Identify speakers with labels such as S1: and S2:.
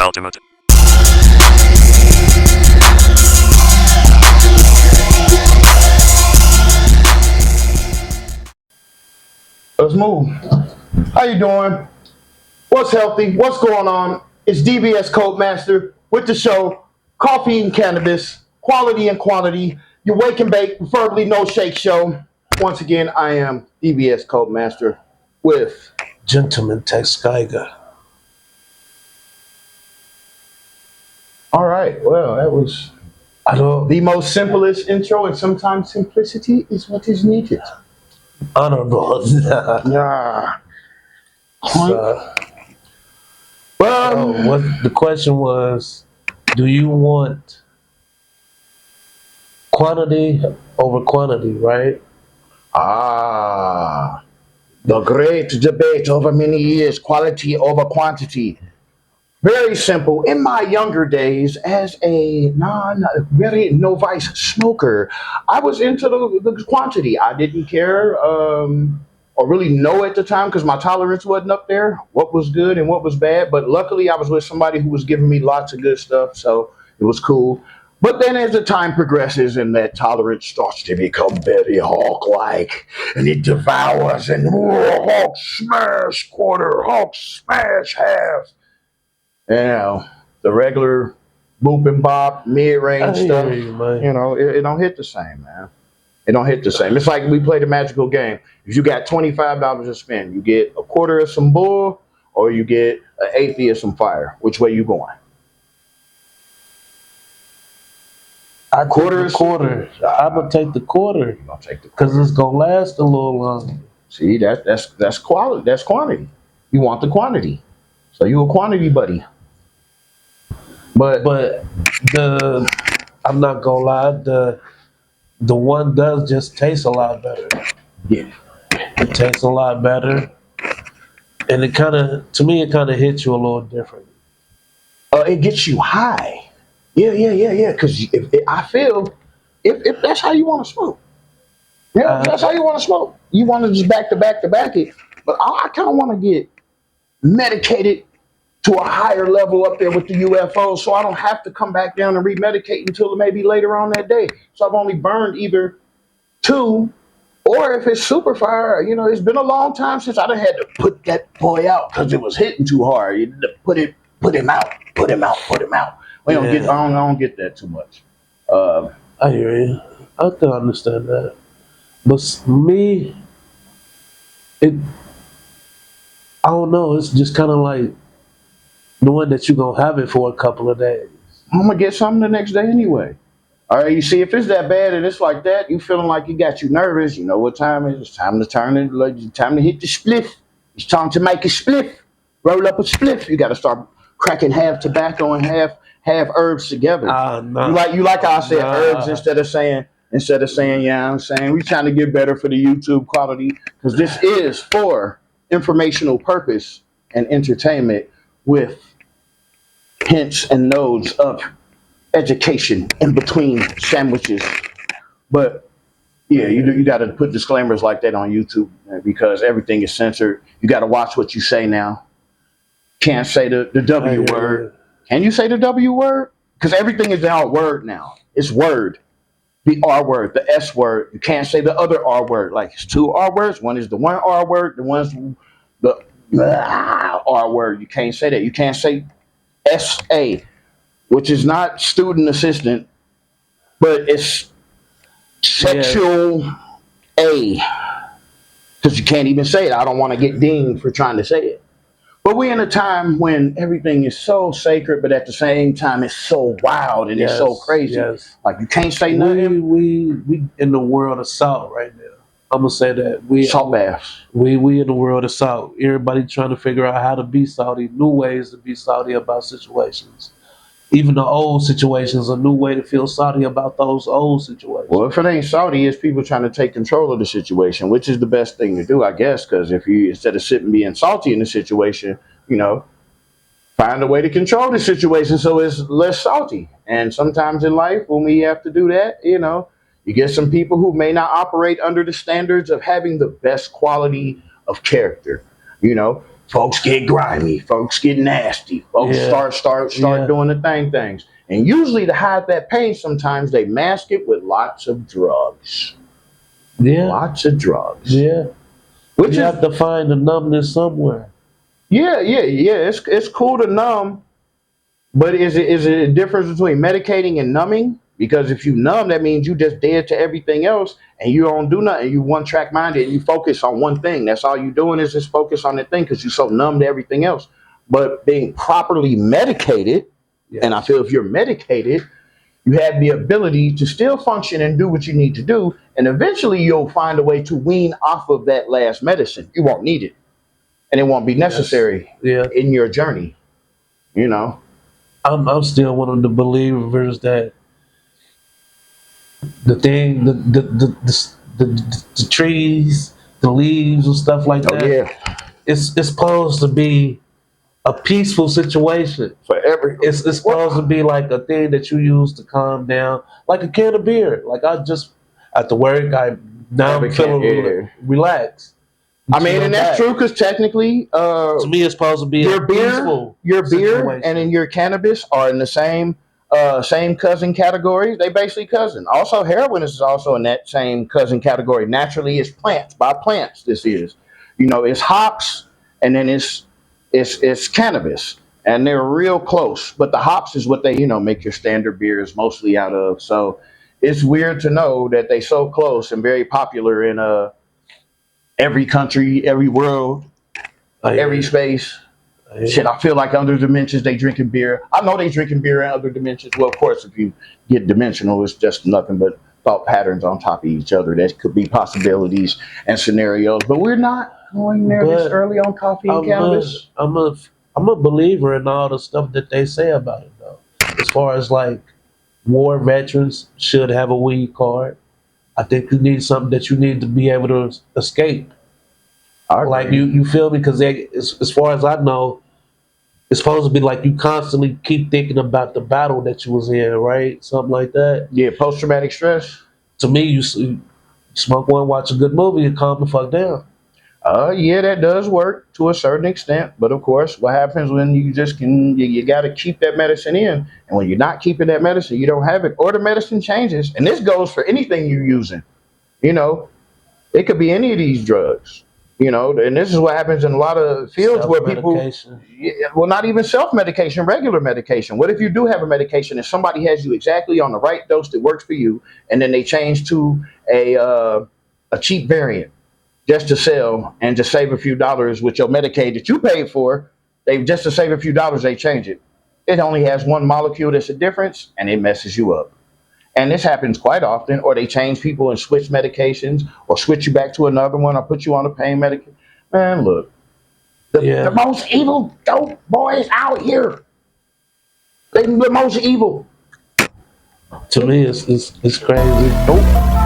S1: ultimate.
S2: Let's move. How you doing? What's healthy? What's going on? It's DBS Kultmaster with the show Coffee and Cannabis, Quality and Quantity. Your wake and bake, preferably no shake show. Once again, I am DBS Kultmaster with
S3: Gentleman Tex Geiger.
S2: All right. Well, that was the most simplest intro, and sometimes simplicity is what is needed.
S3: Honorable.
S2: Yeah.
S3: What the question was, do you want quantity over quantity, right?
S2: The great debate over many years, quality over quantity. Very simple. In my younger days, as a very novice smoker, I was into the quantity. I didn't care or really know at the time because my tolerance wasn't up there, what was good and what was bad. But luckily, I was with somebody who was giving me lots of good stuff, so it was cool. But then as the time progresses and that tolerance starts to become very hawk-like and it devours and hawk smash quarter, hawk smash half. You know, the regular boop and bop, mid-range stuff, it don't hit the same, man. It don't hit the same. It's like we played a magical game. If you got $25 to spend, you get a quarter of some bull or you get an eighth of some fire. Which way you going?
S3: I quarter. I'm gonna take the quarter.
S2: You're gonna take the
S3: because it's gonna last a little longer.
S2: See, that's quality. That's quantity. You want the quantity, so you a quantity buddy. But
S3: I'm not gonna lie, the one does just taste a lot better.
S2: Yeah,
S3: it tastes a lot better, and it kind of hits you a little different.
S2: It gets you high. Yeah. Because I feel if that's how you want to smoke, that's how you want to smoke. You want to just back it, but I kind of want to get medicated to a higher level up there with the UFO, so I don't have to come back down and remedicate until maybe later on that day. So I've only burned either two, or if it's super fire, it's been a long time since I done had to put that boy out because it was hitting too hard. You had to put him out. I don't get that too much.
S3: I hear you. I can understand that. But me, I don't know. It's just kind of like knowing that you're going to have it for a couple of days.
S2: I'm going to get something the next day anyway. All right, you see, if it's that bad and it's like that, you feeling like it got you nervous, you know what time it is. It's time to turn it, time to hit the spliff. It's time to make a spliff. Roll up a spliff. You got to start cracking half tobacco and half herbs together. You like how I said herbs instead of saying I'm saying we're trying to get better for the YouTube quality because this is for informational purpose and entertainment with hints and nodes of education in between sandwiches. But yeah, you got to put disclaimers like that on YouTube because everything is censored. You got to watch what you say now. Can't say the W word. Can you say the W word? Because everything is now a word now. It's word. The R word, the S word. You can't say the other R word. Like it's two R words. One is the one R word. The one's the R word. You can't say that. You can't say SA, which is not student assistant, but it's sexual A. Because you can't even say it. I don't want to get dinged for trying to say it. But we're in a time when everything is so sacred, but at the same time, it's so wild and it's so crazy.
S3: Yes.
S2: Like you can't say nothing.
S3: We in the world of salt right now. I'm gonna say that
S2: Salt baths.
S3: We in the world of salt. Everybody trying to figure out how to be salty, new ways to be salty about situations. Even the old situations, a new way to feel salty about those old situations.
S2: Well, if it ain't salty, it's people trying to take control of the situation, which is the best thing to do, I guess. Because if you instead of sitting being salty in the situation, find a way to control the situation so it's less salty. And sometimes in life, when we have to do that, you get some people who may not operate under the standards of having the best quality of character. folks get grimy, folks get nasty, folks
S3: Yeah.
S2: start
S3: Yeah.
S2: doing the things. And usually to hide that pain, sometimes they mask it with lots of drugs.
S3: Yeah.
S2: Lots of drugs.
S3: Yeah.
S2: Which
S3: You
S2: is
S3: have to find the numbness somewhere.
S2: yeah. It's cool to numb, but is it a difference between medicating and numbing? Because if you numb, that means you just dead to everything else, and you don't do nothing. You one track minded, and you focus on one thing. That's all you doing is just focus on the thing because you're so numb to everything else. But being properly medicated, and I
S3: Yes.
S2: feel if you're medicated, you have the ability to still function and do what you need to do, and eventually you'll find a way to wean off of that last medicine. You won't need it, and it won't be
S3: Yes.
S2: necessary
S3: Yeah.
S2: in your journey. You know.
S3: I'm still one of the believers that the thing, the trees, the leaves and stuff like
S2: Oh
S3: that,
S2: yeah.
S3: it's supposed to be a peaceful situation.
S2: For every
S3: It's supposed to be like a thing that you use to calm down, like a can of beer. Like I just at the work, now I'm feeling
S2: yeah.
S3: relaxed.
S2: I mean,
S3: Chill
S2: and that's
S3: back.
S2: true because technically,
S3: To me, it's supposed to be a peaceful
S2: your beer, and
S3: situation.
S2: in your cannabis are in the same cousin categories. They basically cousin. Also, heroin is also in that same cousin category. Naturally, it's plants by plants. This is, it's hops, and then it's cannabis, and they're real close. But the hops is what they make your standard beers mostly out of. So it's weird to know that they so close and very popular in every country, every world,
S3: I hear
S2: every
S3: you.
S2: space.
S3: I hear
S2: Shit,
S3: you.
S2: I feel like other dimensions they drinking beer. I know they drinking beer in other dimensions. Well, of course, if you get dimensional, it's just nothing but thought patterns on top of each other. That could be possibilities and scenarios. But we're not going there this
S3: But
S2: early on coffee and
S3: I'm a,
S2: cannabis.
S3: I'm a, I'm a believer in all the stuff that they say about it, though. As far as like war veterans should have a weed card. I think you need something that you need to be able to escape.
S2: I
S3: Like
S2: agree.
S3: you feel me? Because as far as I know, it's supposed to be like you constantly keep thinking about the battle that you was in, right? Something like that.
S2: Yeah, post traumatic stress.
S3: To me, you smoke one, watch a good movie, and calm the fuck down.
S2: Yeah, that does work to a certain extent, but of course, what happens when you just you got to keep that medicine in, and when you're not keeping that medicine, you don't have it, or the medicine changes, and this goes for anything you're using. You know, it could be any of these drugs. And this is what happens in a lot of fields
S3: Self
S2: where people,
S3: medication.
S2: well, not even self medication, regular medication. What if you do have a medication and somebody has you exactly on the right dose that works for you, and then they change to a cheap variant just to sell and to save a few dollars with your Medicaid that you paid for. They just to save a few dollars, they change it. It only has one molecule that's a difference, and it messes you up. And this happens quite often. Or they change people and switch medications, or switch you back to another one, or put you on a pain medication. Man, look, the
S3: Yeah.
S2: most evil dope boys out here. They the most evil.
S3: To me, it's crazy.
S2: Nope.